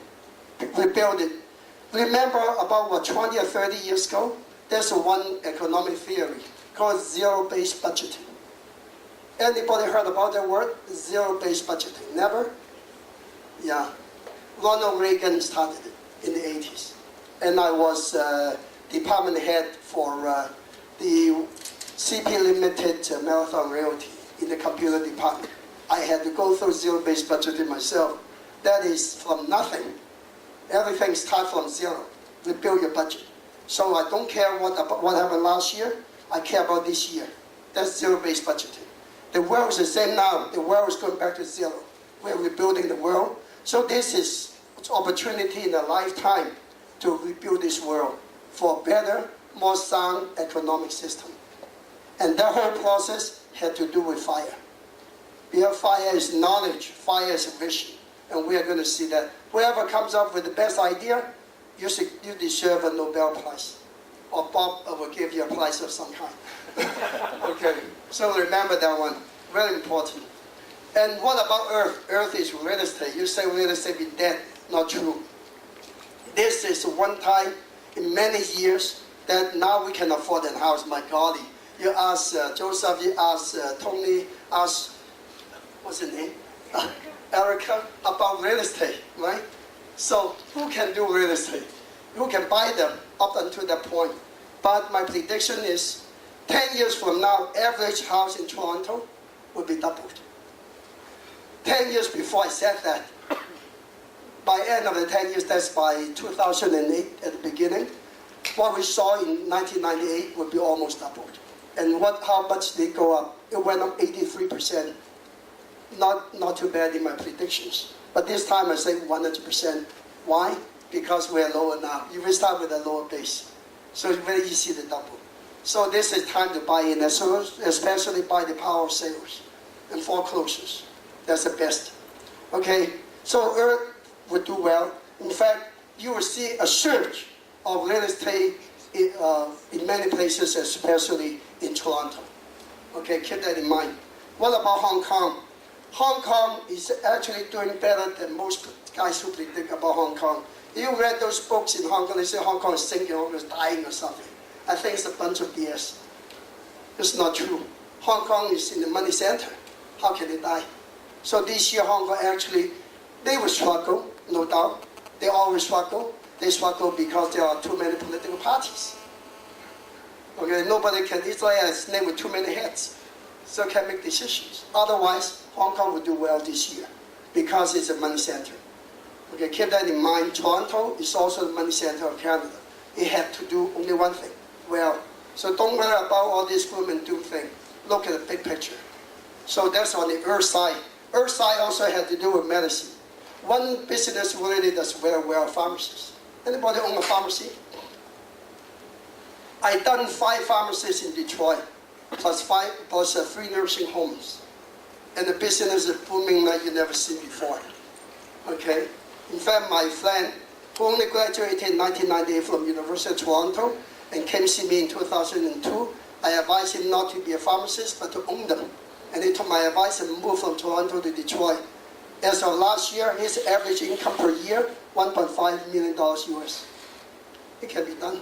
Rebuild it. Remember about 20 or 30 years ago, there's one economic theory called zero-based budgeting. Anybody heard about that word? Zero-based budgeting. Never? Yeah. Ronald Reagan started it in the 80s. And I was department head for the CP Limited Marathon Realty in the computer department. I had to go through zero-based budgeting myself. That is from nothing. Everything starts from zero. Rebuild your budget. So I don't care what happened last year. I care about this year. That's zero-based budgeting. The world is the same now. The world is going back to zero. We're rebuilding the world. So this is an opportunity in a lifetime to rebuild this world for a better, more sound economic system. And that whole process had to do with fire. Because fire is knowledge, fire is vision. And we are going to see that. Whoever comes up with the best idea, you deserve a Nobel Prize. Or Bob will give you a prize of some kind. Okay, so remember that one. Very important. And what about Earth? Earth is real estate. You say real estate is dead. Not true. This is one time in many years that now we can afford a house. My golly. You ask Joseph, you ask Tony, ask, what's his name? Erica, about real estate, right? So who can do real estate? Who can buy them up until that point? But my prediction is 10 years from now, average house in Toronto will be doubled. 10 years before I said that, by end of the 10 years, that's by 2008 at the beginning, what we saw in 1998 would be almost doubled. And how much did it go up? It went up 83%. Not too bad in my predictions. But this time I say 100%. Why? Because we're lower now. You will start with a lower base. So it's very easy to double. So this is time to buy in, especially by the power of sales and foreclosures. That's the best. Okay, so Earth would do well. In fact, you will see a surge of real estate in many places, especially in Toronto. Okay, keep that in mind. What about Hong Kong? Hong Kong is actually doing better than most guys who predict about Hong Kong. You read those books in Hong Kong, they say Hong Kong is sinking or is dying or something. I think it's a bunch of BS. It's not true. Hong Kong is in the money center. How can it die? So this year Hong Kong actually, they will struggle, no doubt. They always struggle. They struggle because there are too many political parties. Okay, nobody can, Israel is named with too many heads. So can make decisions. Otherwise, Hong Kong will do well this year because it's a money center. Okay, keep that in mind. Toronto is also the money center of Canada. It had to do only one thing, well. So don't worry about all this gloom and doom thing. Look at the big picture. So that's on the earth side. Earth side also had to do with medicine. One business really does very well, pharmacists. Anybody own a pharmacy? I done 5 pharmacies in Detroit, plus 3 nursing homes. And the business is booming like you never seen before. Okay? In fact, my friend, who only graduated in 1998 from University of Toronto and came see me in 2002, I advised him not to be a pharmacist, but to own them. And he took my advice and moved from Toronto to Detroit. As of last year, his average income per year, $1.5 million US. It can be done.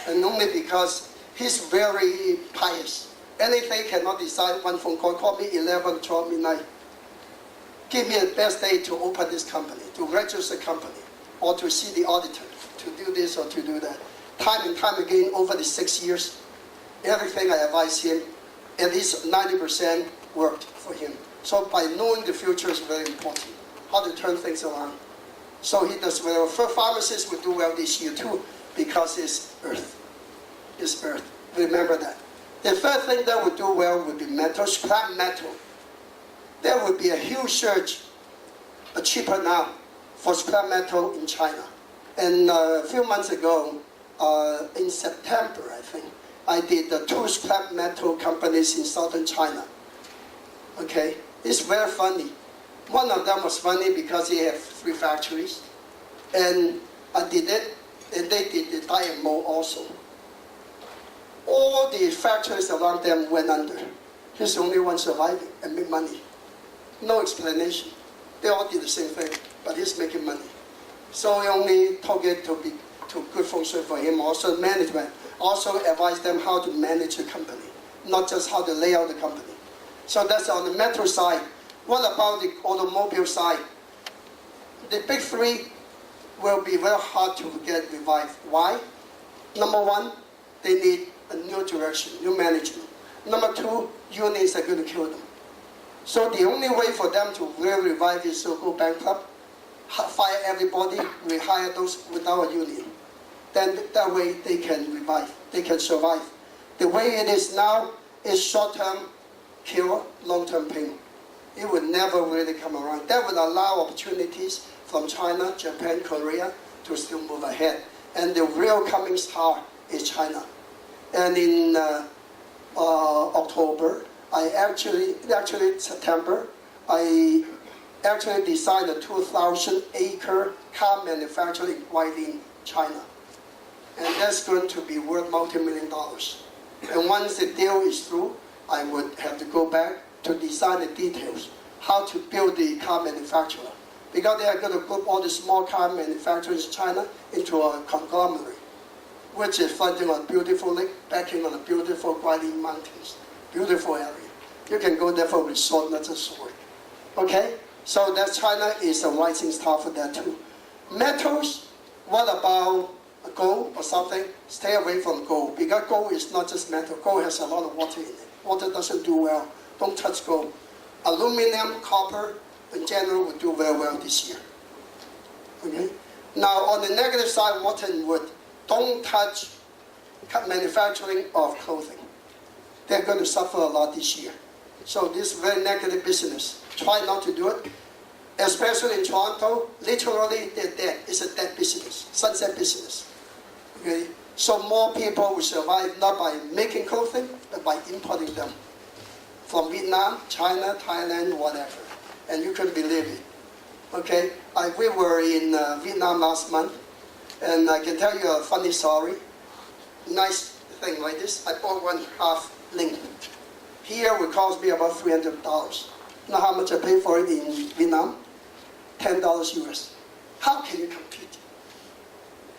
And only because he's very pious. Anything cannot decide, one phone call, call me 11, 12 midnight. Give me the best day to open this company, to register the company. or to see the auditor, to do this or to do that. Time and time again, over the 6 years, everything I advised him, at least 90% worked for him. So by knowing the future is very important, how to turn things around. So he does well. For pharmacists would do well this year too, because it's earth. It's earth. Remember that. The third thing that would do well would be metal, scrap metal. There would be a huge surge, but cheaper now, for scrap metal in China. And a few months ago, in September, I think, I did 2 scrap metal companies in southern China. Okay, it's very funny. One of them was funny because they have 3 factories, and I did it, and they did the die and mold also. All the factories around them went under. He's the only one surviving and make money. No explanation. They all did the same thing, but he's making money. So we only took it to be good Feng Shui for him, also management. Also advise them how to manage the company, not just how to lay out the company. So that's on the metal side. What about the automobile side? The big 3 will be very hard to get revived. Why? Number 1, they need a new direction, new management. Number 2, unions are going to kill them. So the only way for them to really revive is to go bankrupt, fire everybody, rehire those without a union. Then that way they can revive, they can survive. The way it is now is short-term cure, long-term pain. It would never really come around. That would allow opportunities from China, Japan, Korea to still move ahead. And the real coming star is China. And in October, September, I actually designed a 2,000-acre car manufacturing right in China. And that's going to be worth multi-million dollars. And once the deal is through, I would have to go back to design the details, how to build the car manufacturer. Because they are going to group all the small car manufacturers in China into a conglomerate, which is fronting on a beautiful lake, backing on a beautiful Guilin Mountains. Beautiful area. You can go there for a resort, not just work. Okay? So that China is a rising star for that too. Metals, what about gold or something? Stay away from gold, because gold is not just metal. Gold has a lot of water in it. Water doesn't do well. Don't touch gold. Aluminum, copper, in general, will do very well this year. Okay? Now, on the negative side, water and wood. Don't touch manufacturing of clothing. They're going to suffer a lot this year. So this is very negative business. Try not to do it. Especially in Toronto, literally they're dead. It's a dead business, sunset business. Okay? So more people will survive not by making clothing, but by importing them from Vietnam, China, Thailand, whatever. And you couldn't believe it. Okay? We were in Vietnam last month, and I can tell you a funny story. Nice thing like this. I bought 1/2 link. Here it cost me about $300. You know how much I paid for it in Vietnam? $10 US. How can you compete?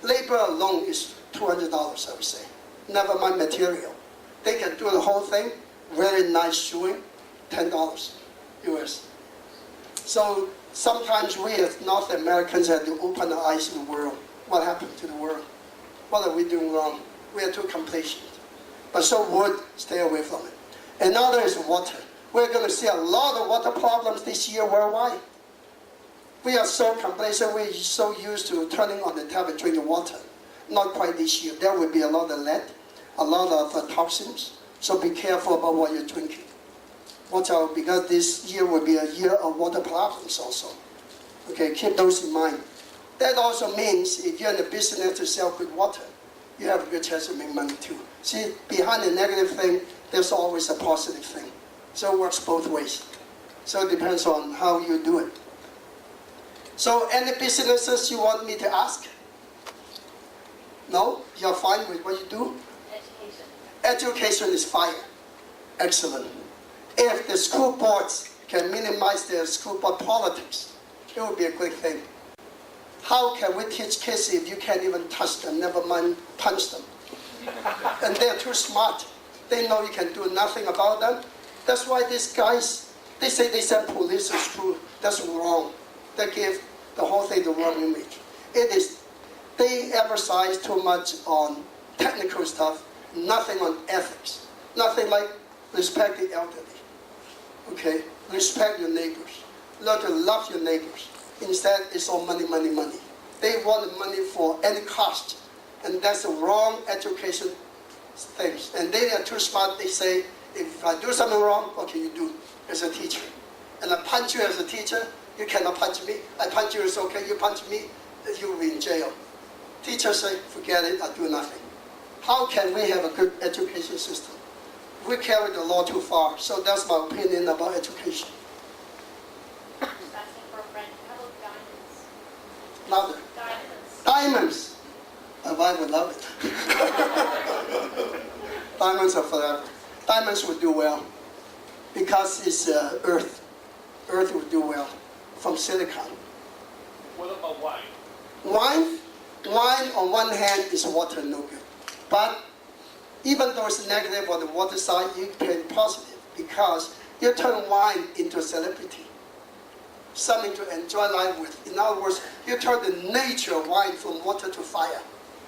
Labor alone is $200, I would say. Never mind material. They can do the whole thing, very nice shoeing, $10 US. So sometimes we as North Americans have to open our eyes to the world. What happened to the world? What are we doing wrong? We are too complacent. But so wood, stay away from it. Another is water. We're going to see a lot of water problems this year worldwide. We are so complacent, we're so used to turning on the tap and drinking water. Not quite this year. There will be a lot of lead, a lot of toxins. So be careful about what you're drinking. Watch out, because this year will be a year of water problems also. Okay, keep those in mind. That also means if you're in the business to sell good water, you have a good chance to make money too. See, behind the negative thing, there's always a positive thing. So it works both ways. So it depends on how you do it. So any businesses you want me to ask? No? You're fine with what you do? Education. Education is fire. Excellent. If the school boards can minimize their school board politics, it would be a great thing. How can we teach kids if you can't even touch them, never mind punch them? And they're too smart. They know you can do nothing about them. That's why these guys, they say they send police to school. That's wrong. They give the whole thing the wrong image. they emphasize too much on technical stuff, nothing on ethics, nothing like respect the elderly, okay? Respect your neighbors, learn to love your neighbors. Instead, it's all money, money, money. They want money for any cost, and that's the wrong education things. And they are too smart. They say, if I do something wrong, what can you do as a teacher? And I punch you as a teacher, you cannot punch me. I punch you, it's okay. You punch me, you will be in jail. Teachers say, forget it, I do nothing. How can we have a good education system? We carry the law too far. So that's my opinion about education. Louder. Diamonds. Oh, I would love it. Diamonds are forever. Diamonds would do well because it's earth. Earth would do well from silicon. What about wine? Wine on one hand is water, no good. But even though it's negative on the water side, you can positive because you turn wine into a celebrity. Something to enjoy life with. In other words, you turn the nature of wine from water to fire.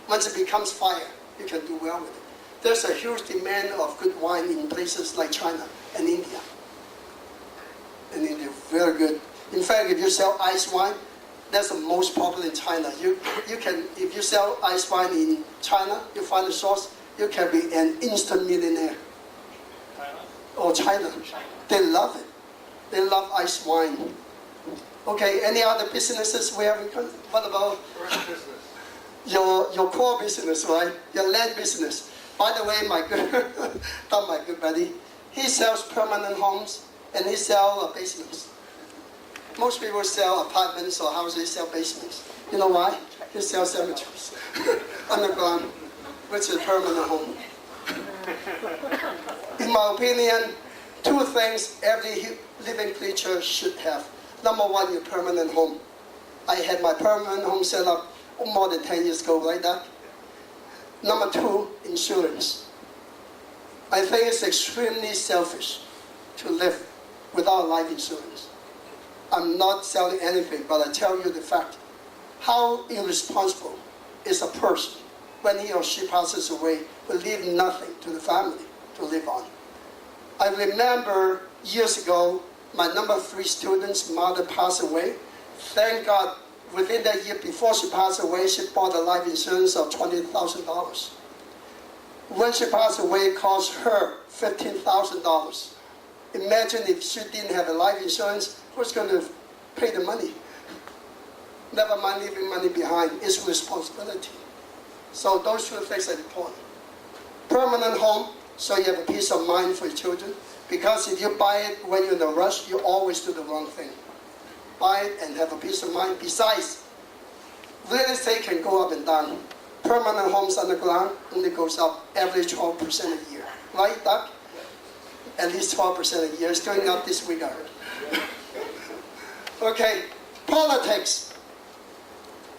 Once it becomes fire, you can do well with it. There's a huge demand of good wine in places like China and India. And India, very good. In fact, if you sell ice wine, that's the most popular in China. You can, if you sell ice wine in China, you find the source, you can be an instant millionaire. China? Oh, China. They love it. They love ice wine. Okay, any other businesses we have? What about your core business, right? Your land business. By the way, my good buddy, he sells permanent homes and he sells basements. Most people sell apartments or houses, they sell basements. You know why? He sells cemeteries underground, which is a permanent home. In my opinion, two things every living creature should have. Number one, your permanent home. I had my permanent home set up more than 10 years ago, like that. Number two, insurance. I think it's extremely selfish to live without life insurance. I'm not selling anything, but I tell you the fact. How irresponsible is a person when he or she passes away will leave nothing to the family to live on. I remember years ago, my number 3 student's mother passed away. Thank God, within that year before she passed away, she bought a life insurance of $20,000. When she passed away, it cost her $15,000. Imagine if she didn't have a life insurance, who's going to pay the money? Never mind leaving money behind, it's responsibility. So those two things are important. Permanent home, so you have a peace of mind for your children. Because if you buy it when you're in a rush, you always do the wrong thing. Buy it and have a peace of mind. Besides, real estate can go up and down. Permanent homes underground only goes up average 12% a year. Right, Doc? At least 12% a year. It's going up this week, I heard. Okay, politics.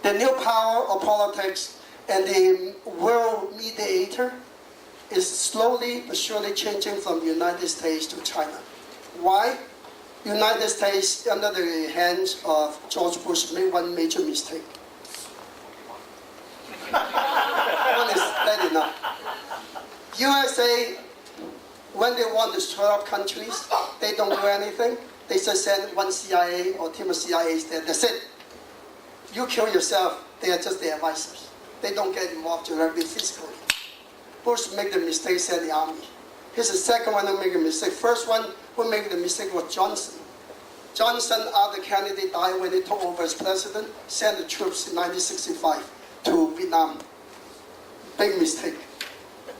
The new power of politics and the world mediator is slowly but surely changing from the United States to China. Why? United States, under the hands of George Bush, made one major mistake. One is that enough. USA, when they want to stir up countries, they don't do anything. They just send one CIA or team of CIAs there. That's it. You kill yourself, they are just the advisors. They don't get involved directly physically. Bush made the mistake, send the army. Here's the second one who made a mistake. First one who made the mistake was Johnson. Johnson, after Kennedy died, when he took over as president, sent the troops in 1965 to Vietnam. Big mistake.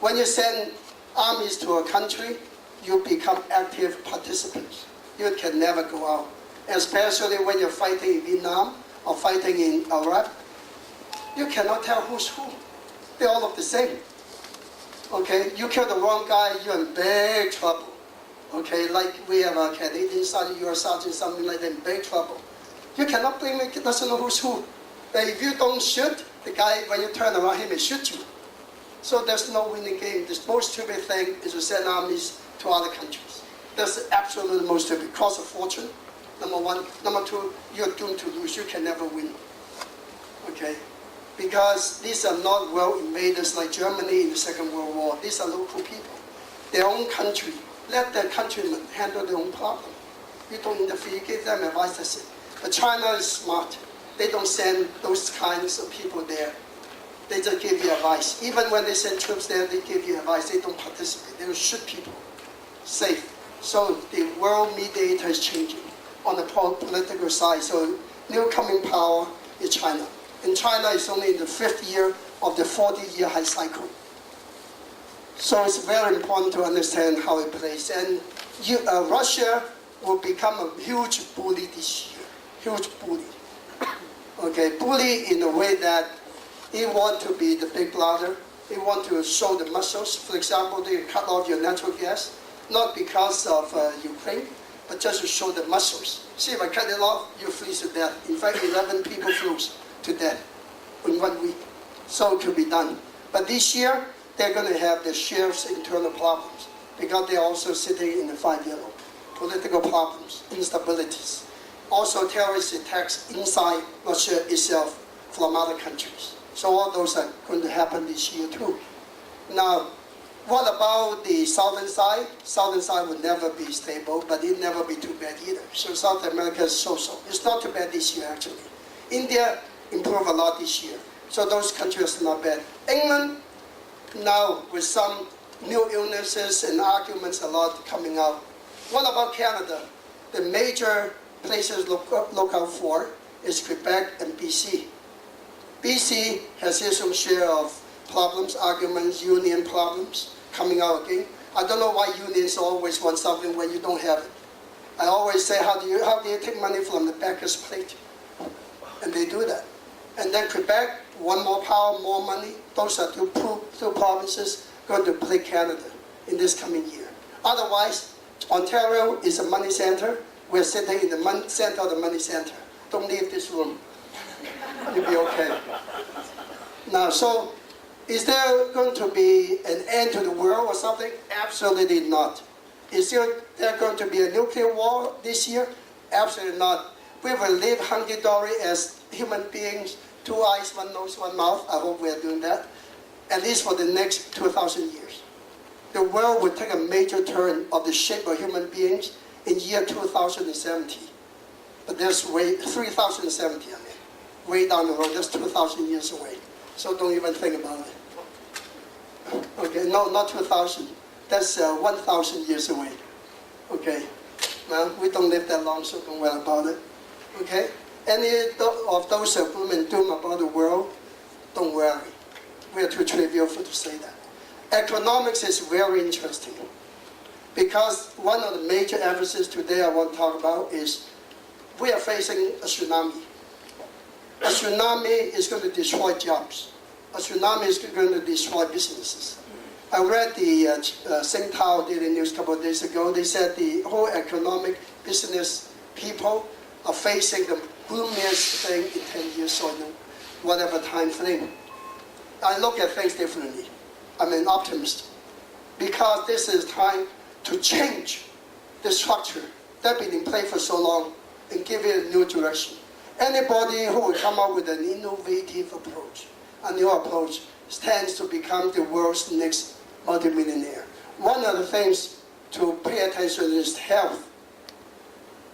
When you send armies to a country, you become active participants. You can never go out. Especially when you're fighting in Vietnam or fighting in Iraq, you cannot tell who's who. They all look the same. Okay, you kill the wrong guy, you're in big trouble. Okay, like we have a Canadian sergeant, you're a sergeant, something like that, in big trouble. You cannot blame it, doesn't know who's who. But if you don't shoot, the guy, when you turn around, he may shoot you. So there's no winning game. The most stupid thing is to send armies to other countries. That's absolutely the most stupid. Cost a fortune, number one. Number two, you're doomed to lose. You can never win. okay? Because these are not world invaders like Germany in the Second World War. These are local people, their own country. Let their countrymen handle their own problem. You don't interfere, give them advice, that's it. But China is smart. They don't send those kinds of people there. They just give you advice. Even when they send troops there, they give you advice. They don't participate. They will shoot people. Safe. So the world mediator is changing on the political side. So new coming power is China. And China is only in the 5th year of the 40-year high cycle. So it's very important to understand how it plays. And Russia will become a huge bully this year. Huge bully. Okay, bully in a way that he wants to be the big brother. He wants to show the muscles. For example, they cut off your natural gas, not because of Ukraine, but just to show the muscles. See, if I cut it off, you freeze to death. In fact, 11 people froze to death in 1 week. So it could be done. But this year, they're going to have their share of internal problems because they're also sitting in the 5 yellow. Political problems, instabilities. Also terrorist attacks inside Russia itself from other countries. So all those are going to happen this year too. Now, what about the southern side? Southern side will never be stable, but it never be too bad either. So South America is so-so. It's not too bad this year actually. India improved a lot this year. So those countries are not bad. England, now with some new illnesses and arguments, a lot coming out. What about Canada? The major places look out for is Quebec and BC. BC has its own share of problems, arguments, union problems coming out again. I don't know why unions always want something when you don't have it. I always say, how do you take money from the baker's plate? And they do that. And then Quebec, one more power, more money. Those are two provinces going to play Canada in this coming year. Otherwise, Ontario is a money center. We're sitting in the center of the money center. Don't leave this room. You'll be okay. Now, so is there going to be an end to the world or something? Absolutely not. Is there going to be a nuclear war this year? Absolutely not. We will live hunky-dory as human beings, 2 eyes, 1 nose, 1 mouth. I hope we are doing that. At least for the next 2,000 years. The world will take a major turn of the shape of human beings in year 2070. But that's way, 3070, I mean. Way down the road, that's 2,000 years away. So don't even think about it. Okay, no, not 2,000. That's 1,000 years away. Okay, well, we don't live that long, so don't worry about it. Okay, any of those gloom and doom about the world, don't worry. We are too trivial to say that. Economics is very interesting because one of the major emphasis today I want to talk about is we are facing a tsunami. A tsunami is going to destroy jobs. A tsunami is going to destroy businesses. I read the Singtao Daily News a couple of days ago. They said the whole economic business people are facing the gloomiest thing in 10 years or whatever time frame. I look at things differently. I'm an optimist because this is time to change the structure that's been in place for so long and give it a new direction. Anybody who will come up with an innovative approach, a new approach, stands to become the world's next multimillionaire. One of the things to pay attention is health.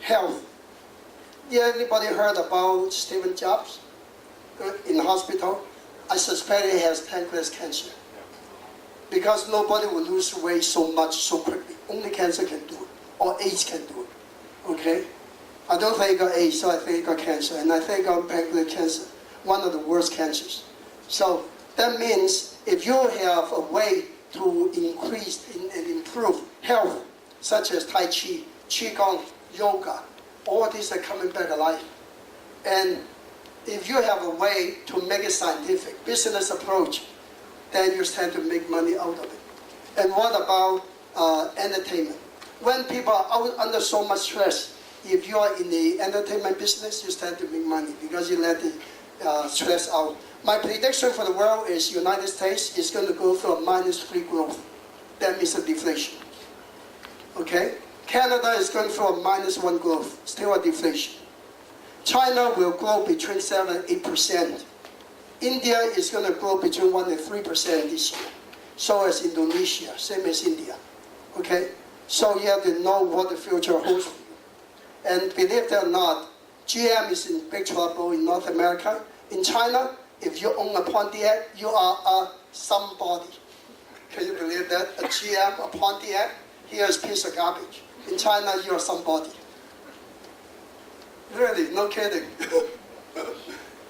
Health. Yeah, anybody heard about Steve Jobs in the hospital? I suspect he has pancreas cancer. Because nobody will lose weight so much so quickly. Only cancer can do it, or AIDS can do it. Okay? I don't think he got AIDS, so I think he got cancer. And I think he got pancreas cancer, one of the worst cancers. So that means if you have a way to increase and improve health, such as Tai Chi, Qigong, yoga, all these are coming back alive. And if you have a way to make it scientific, business approach, then you stand to make money out of it. And what about entertainment? When people are out under so much stress, if you are in the entertainment business, you stand to make money because you let the stress out. My prediction for the world is United States is going to go through a -3 growth. That means a deflation. Okay? Canada is going through a -1 growth, still a deflation. China will grow between 7 and 8%. India is going to grow between 1 and 3% this year. So is Indonesia, same as India. Okay? So you have to know what the future holds for you. And believe it or not, GM is in big trouble in North America. In China, if you own a Pontiac, you are a somebody. Can you believe that? A GM, a Pontiac, here's a piece of garbage. In China, you're somebody. Really, no kidding.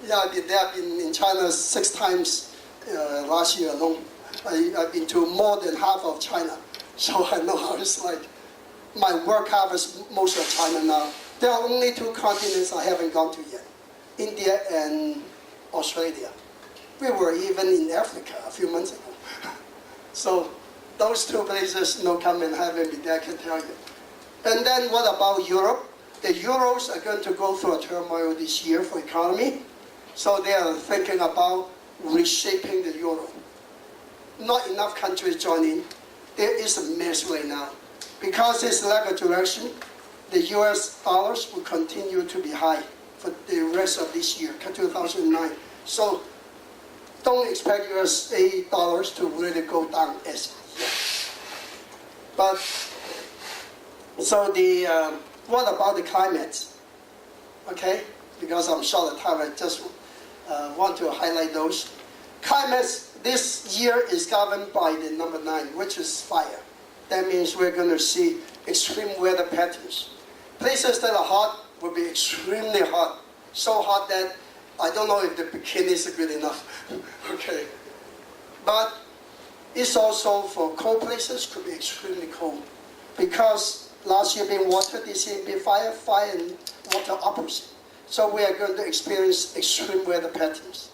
Yeah, I've been in China 6 times last year alone. I've been to more than half of China, so I know how it's like. My work covers most of China now. There are only 2 continents I haven't gone to yet, India and Australia. We were even in Africa a few months ago. So those 2 places, no comment, haven't been there, I can tell you. And then what about Europe? The Euros are going to go through a turmoil this year for economy. So they are thinking about reshaping the euro. Not enough countries joining. There is a mess right now. Because it's lack of direction, the US dollars will continue to be high for the rest of this year, 2009. So don't expect USA dollars to really go down as yet. But, so what about the climate? Okay, because I'm short of time, I just want to highlight those. Climate this year is governed by the number 9, which is fire. That means we're going to see extreme weather patterns. Places that are hot will be extremely hot. So hot that I don't know if the bikinis are good enough. Okay. But it's also for cold places could be extremely cold. Because last year being water, this year being fire, fire and water opposite. So we are going to experience extreme weather patterns.